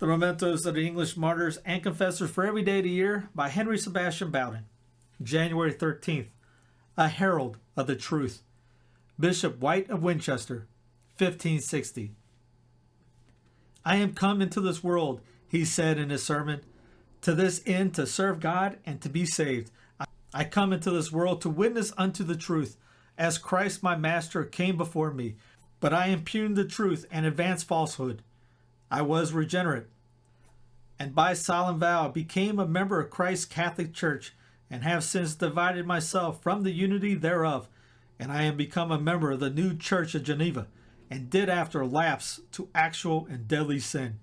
The Mementos of the English Martyrs and Confessors for every day of the year by Henry Sebastian Bowden. January 13th. A Herald of the Truth. Bishop White of Winchester, 1560. I am come into this world, he said in his sermon, to this end to serve God and to be saved. I come into this world to witness unto the truth, as Christ my Master came before me. But I impugn the truth and advance falsehood. I was regenerate, and by solemn vow became a member of Christ's Catholic Church, and have since divided myself from the unity thereof, and I am become a member of the new Church of Geneva, and did after lapse to actual and deadly sin.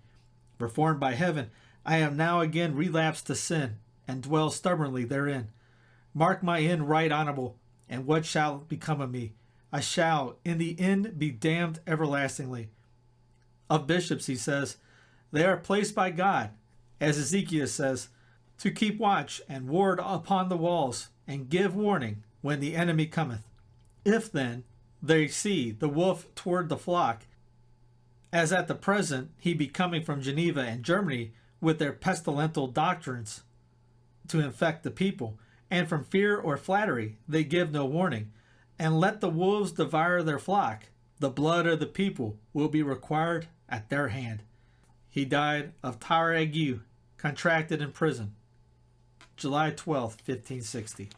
Reformed by heaven, I am now again relapsed to sin, and dwell stubbornly therein. Mark my end right honorable, and what shall become of me? I shall in the end be damned everlastingly. Of bishops, he says, they are placed by God, as Ezekiel says, to keep watch and ward upon the walls, and give warning when the enemy cometh. If then they see the wolf toward the flock, as at the present he be coming from Geneva and Germany with their pestilential doctrines to infect the people, and from fear or flattery they give no warning, and let the wolves devour their flock, the blood of the people will be required at their hand. He died of tower ague, contracted in prison, July 12, 1560.